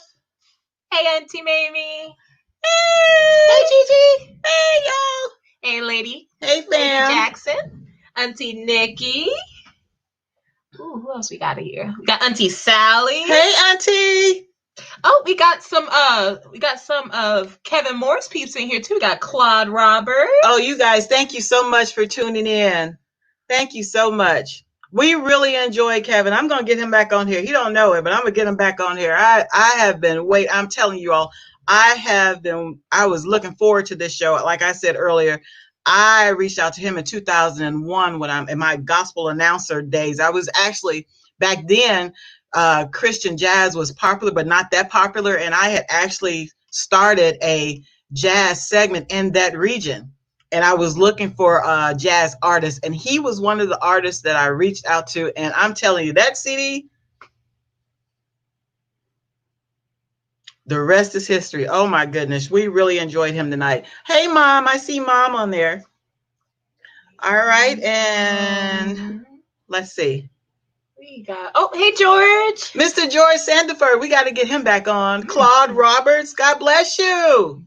Hey, Auntie Mamie. Hey, Gigi. Hey, y'all. Hey, lady. Hey, fam. Lady Jackson. Auntie Nikki. Ooh, who else we got here? We got Auntie Sally. Hey, Auntie. Oh, we got some of Kevin Moore's peeps in here too. We got Claude Roberts. Oh, you guys, thank you so much for tuning in. Thank you so much. We really enjoy Kevin. I'm going to get him back on here. He don't know it, but I'm going to get him back on here. I have been I'm telling you all, I was looking forward to this show. Like I said earlier, I reached out to him in 2001 when I'm in my gospel announcer days. I was actually back then, Christian jazz was popular, but not that popular. And I had actually started a jazz segment in that region. And I was looking for jazz artists, and he was one of the artists that I reached out to. And I'm telling you, that CD, the rest is history. Oh my goodness, we really enjoyed him tonight. Hey, Mom, I see Mom on there. All right, and let's see. We got, oh, hey, George. Mr. George Sandiford, we got to get him back on. Claude Roberts, God bless you.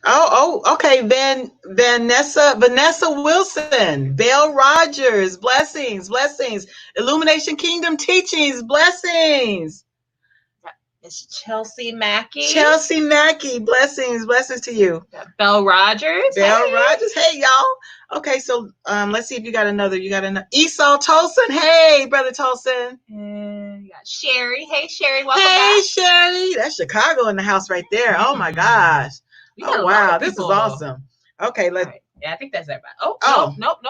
Oh, okay. Vanessa Wilson, Belle Rogers, blessings. Illumination Kingdom Teachings, blessings. It's Chelsea Mackey, blessings to you. Belle Rogers, hey y'all. Okay, so let's see if you got another. Esau Tolson, hey brother Tolson. And you got Sherry, hey Sherry, welcome back. Hey Sherry, that's Chicago in the house right there. Oh my gosh. Oh wow, this is awesome. Okay, let's. Right. Yeah, I think that's everybody. Nope.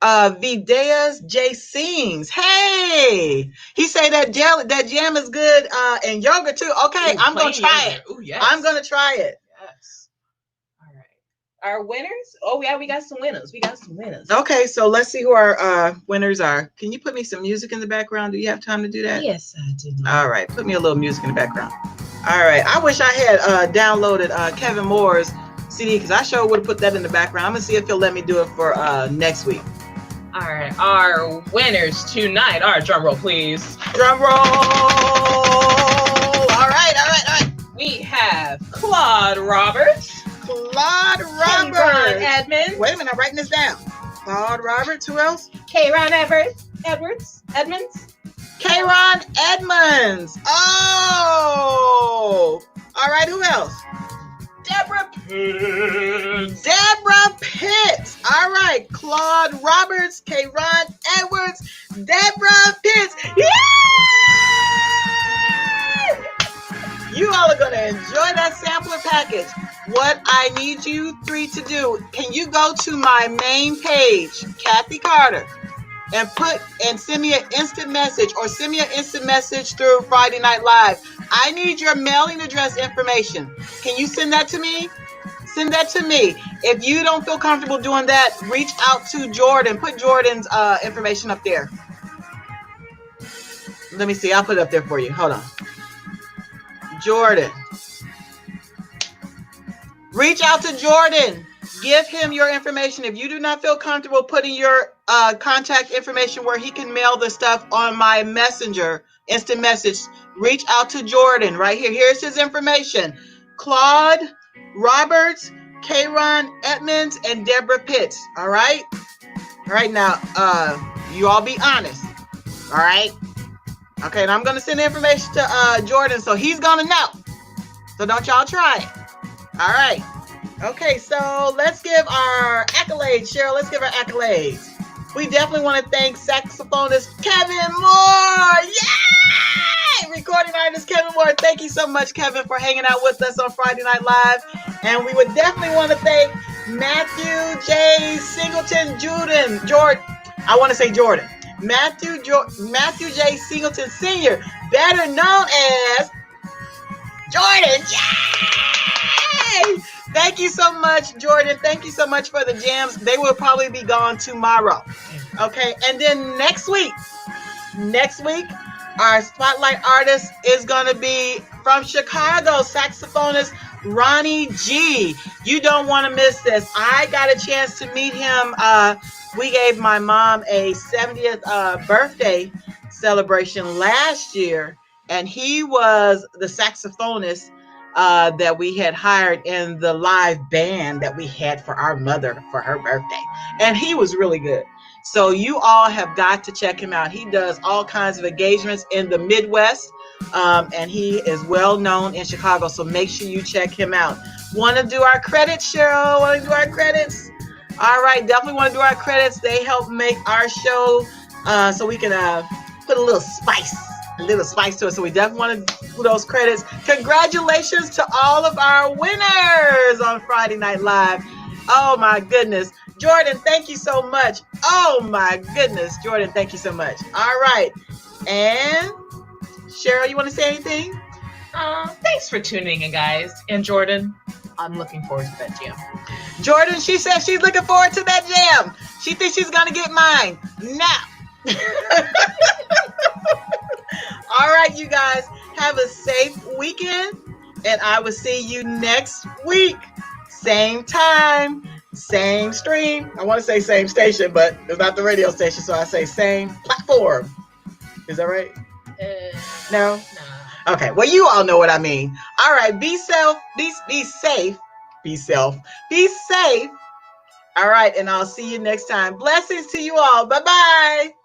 Videas J Sings. Hey, he say that jam is good and yogurt too. Okay, I'm gonna try it. Ooh, yes. I'm gonna try it. Yes. All right. Our winners. Oh yeah, we got some winners. Okay, so let's see who our winners are. Can you put me some music in the background? Do you have time to do that? Yes, I do. All right, put me a little music in the background. All right, I wish I had downloaded Kevin Moore's CD because I sure would have put that in the background. I'm gonna see if he'll let me do it for next week. All right, our winners tonight are, drum roll please. Drum roll. All right. We have Claude Roberts. Kayron Edmonds. Wait a minute, I'm writing this down. Claude Roberts. Who else? Kayron Edmonds. Kayron Edmonds. Oh. All right, who else? Deborah Pitts. All right. Claude Roberts, Kayron Edwards, Deborah Pitts. Yay! You all are going to enjoy that sampler package. What I need you three to do, can you go to my main page, Kathy Carter, and send me an instant message through Friday Night Live. I need your mailing address information. Can you send that to me? Send that to me. If you don't feel comfortable doing that, reach out to Jordan. Put Jordan's information up there. Let me see. I'll put it up there for you. Hold on. Jordan. Reach out to Jordan. Give him your information. If you do not feel comfortable putting your contact information where he can mail the stuff on my messenger, instant message, reach out to Jordan right here. Here's his information. Claude Roberts, Kayron Edmonds, and Deborah Pitts. All right? All right, now, you all be honest. All right? Okay, and I'm going to send the information to Jordan, so he's going to know. So don't y'all try it. All right. Okay, so let's give our accolades, Cheryl. Let's give our accolades. We definitely want to thank saxophonist Kevin Moore. Yay! Recording artist Kevin Moore. Thank you so much, Kevin, for hanging out with us on Friday Night Live. And we would definitely want to thank Matthew J. Singleton Jordan. Matthew J. Singleton Sr., better known as Jordan. Yay! Thank you so much, Jordan. Thank you so much for the jams. They will probably be gone tomorrow. Okay, and then next week, our spotlight artist is going to be from Chicago, saxophonist Ronnie G. You don't want to miss this. I got a chance to meet him. We gave my mom a 70th birthday celebration last year, and he was the saxophonist that we had hired in the live band that we had for our mother for her birthday. And he was really good. So you all have got to check him out. He does all kinds of engagements in the Midwest, and he is well known in Chicago. So make sure you check him out. Want to do our credits, Cheryl? Want to do our credits? All right, definitely want to do our credits. They help make our show so we can put a little spice to it. So we definitely want to do those credits. Congratulations to all of our winners on Friday Night Live. Oh my goodness. Jordan, thank you so much. Oh my goodness. Jordan, thank you so much. All right. And Cheryl, you want to say anything? Thanks for tuning in, guys. And Jordan, I'm looking forward to that jam. Jordan, she says she's looking forward to that jam. She thinks she's going to get mine now. All right, you guys, have a safe weekend, and I will see you next week. Same time, same stream. I want to say same station, but it's not the radio station, so I say same platform. Is that right? No? Okay, well, you all know what I mean. All right, be safe. Be safe. All right, and I'll see you next time. Blessings to you all. Bye-bye.